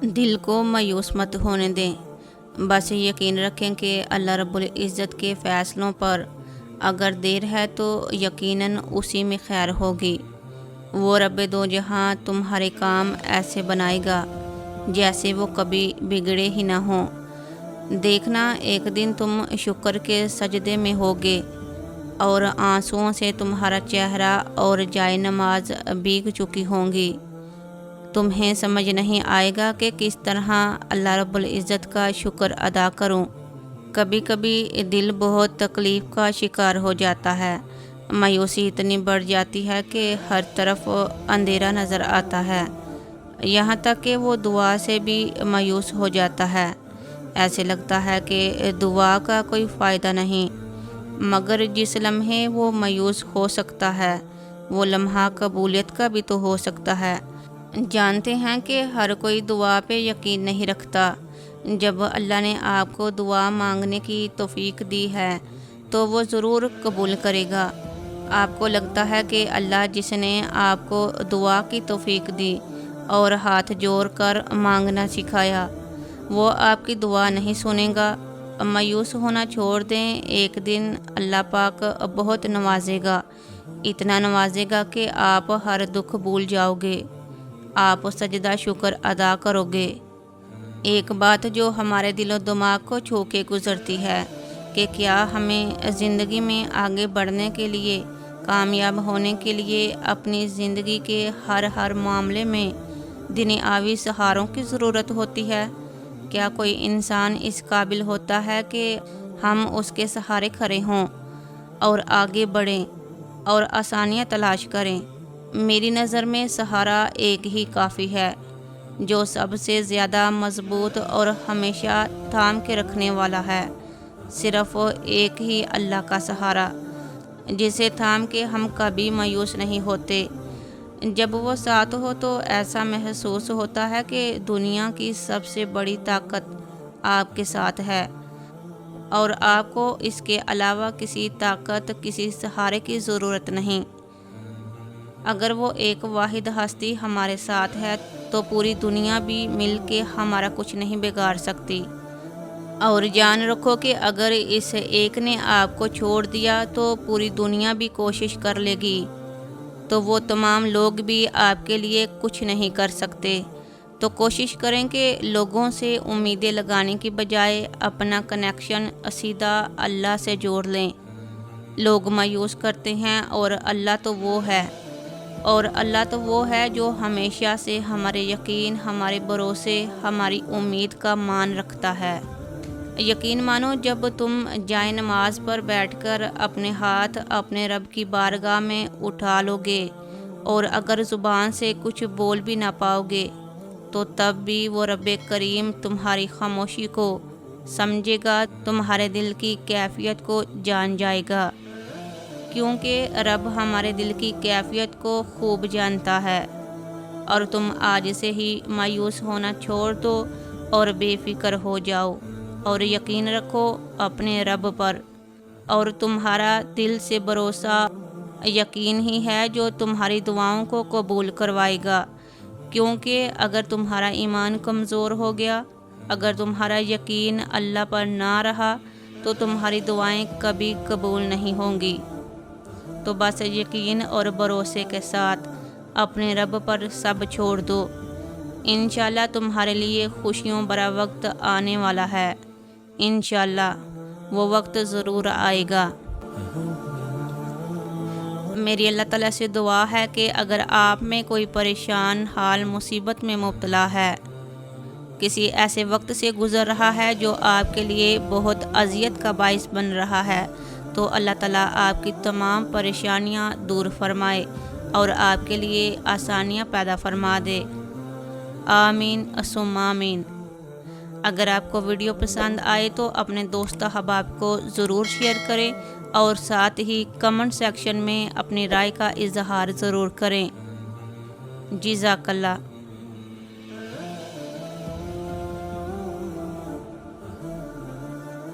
دل کو مایوس مت ہونے دیں، بس یقین رکھیں کہ اللہ رب العزت کے فیصلوں پر اگر دیر ہے تو یقیناً اسی میں خیر ہوگی۔ وہ رب دو جہاں تمہارے کام ایسے بنائے گا جیسے وہ کبھی بگڑے ہی نہ ہوں۔ دیکھنا ایک دن تم شکر کے سجدے میں ہوگے اور آنسوؤں سے تمہارا چہرہ اور جائے نماز بھیگ چکی ہوں گی۔ تمہیں سمجھ نہیں آئے گا کہ کس طرح اللہ رب العزت کا شکر ادا کروں۔ کبھی کبھی دل بہت تکلیف کا شکار ہو جاتا ہے، مایوسی اتنی بڑھ جاتی ہے کہ ہر طرف اندھیرا نظر آتا ہے، یہاں تک کہ وہ دعا سے بھی مایوس ہو جاتا ہے۔ ایسے لگتا ہے کہ دعا کا کوئی فائدہ نہیں، مگر جس لمحے وہ مایوس ہو سکتا ہے وہ لمحہ قبولیت کا بھی تو ہو سکتا ہے۔ جانتے ہیں کہ ہر کوئی دعا پہ یقین نہیں رکھتا۔ جب اللہ نے آپ کو دعا مانگنے کی توفیق دی ہے تو وہ ضرور قبول کرے گا۔ آپ کو لگتا ہے کہ اللہ جس نے آپ کو دعا کی توفیق دی اور ہاتھ جوڑ کر مانگنا سکھایا، وہ آپ کی دعا نہیں سنے گا۔ مایوس ہونا چھوڑ دیں، ایک دن اللہ پاک بہت نوازے گا، اتنا نوازے گا کہ آپ ہر دکھ بھول جاؤ گے، آپ سجدہ شکر ادا کرو گے۔ ایک بات جو ہمارے دل و دماغ کو چھو کے گزرتی ہے کہ کیا ہمیں زندگی میں آگے بڑھنے کے لیے، کامیاب ہونے کے لیے اپنی زندگی کے ہر معاملے میں دنیاوی سہاروں کی ضرورت ہوتی ہے؟ کیا کوئی انسان اس قابل ہوتا ہے کہ ہم اس کے سہارے کھڑے ہوں اور آگے بڑھیں اور آسانیاں تلاش کریں؟ میری نظر میں سہارا ایک ہی کافی ہے، جو سب سے زیادہ مضبوط اور ہمیشہ تھام کے رکھنے والا ہے، صرف ایک ہی اللہ کا سہارا، جسے تھام کے ہم کبھی مایوس نہیں ہوتے۔ جب وہ ساتھ ہو تو ایسا محسوس ہوتا ہے کہ دنیا کی سب سے بڑی طاقت آپ کے ساتھ ہے اور آپ کو اس کے علاوہ کسی طاقت، کسی سہارے کی ضرورت نہیں۔ اگر وہ ایک واحد ہستی ہمارے ساتھ ہے تو پوری دنیا بھی مل کے ہمارا کچھ نہیں بگاڑ سکتی۔ اور جان رکھو کہ اگر اس ایک نے آپ کو چھوڑ دیا تو پوری دنیا بھی کوشش کر لے گی، تو وہ تمام لوگ بھی آپ کے لیے کچھ نہیں کر سکتے۔ تو کوشش کریں کہ لوگوں سے امیدیں لگانے کی بجائے اپنا کنیکشن سیدھا اللہ سے جوڑ لیں۔ لوگ مایوس کرتے ہیں اور اللہ تو وہ ہے جو ہمیشہ سے ہمارے یقین، ہمارے بھروسے، ہماری امید کا مان رکھتا ہے۔ یقین مانو، جب تم جائے نماز پر بیٹھ کر اپنے ہاتھ اپنے رب کی بارگاہ میں اٹھا لو گے اور اگر زبان سے کچھ بول بھی نہ پاؤ گے تو تب بھی وہ رب کریم تمہاری خاموشی کو سمجھے گا، تمہارے دل کی کیفیت کو جان جائے گا، کیونکہ رب ہمارے دل کی کیفیت کو خوب جانتا ہے۔ اور تم آج سے ہی مایوس ہونا چھوڑ دو اور بے فکر ہو جاؤ اور یقین رکھو اپنے رب پر، اور تمہارا دل سے بھروسہ یقین ہی ہے جو تمہاری دعاؤں کو قبول کروائے گا، کیونکہ اگر تمہارا ایمان کمزور ہو گیا، اگر تمہارا یقین اللہ پر نہ رہا تو تمہاری دعائیں کبھی قبول نہیں ہوں گی۔ تو بس یقین اور بھروسے کے ساتھ اپنے رب پر سب چھوڑ دو، انشاءاللہ تمہارے لیے خوشیوں بھرا وقت آنے والا ہے، انشاءاللہ وہ وقت ضرور آئے گا۔ میری اللہ تعالیٰ سے دعا ہے کہ اگر آپ میں کوئی پریشان حال مصیبت میں مبتلا ہے، کسی ایسے وقت سے گزر رہا ہے جو آپ کے لیے بہت اذیت کا باعث بن رہا ہے، تو اللہ تعالیٰ آپ کی تمام پریشانیاں دور فرمائے اور آپ کے لیے آسانیاں پیدا فرما دے۔ آمین ثم آمین۔ اگر آپ کو ویڈیو پسند آئے تو اپنے دوست احباب کو ضرور شیئر کریں اور ساتھ ہی کمنٹ سیکشن میں اپنی رائے کا اظہار ضرور کریں۔ جزاک اللہ۔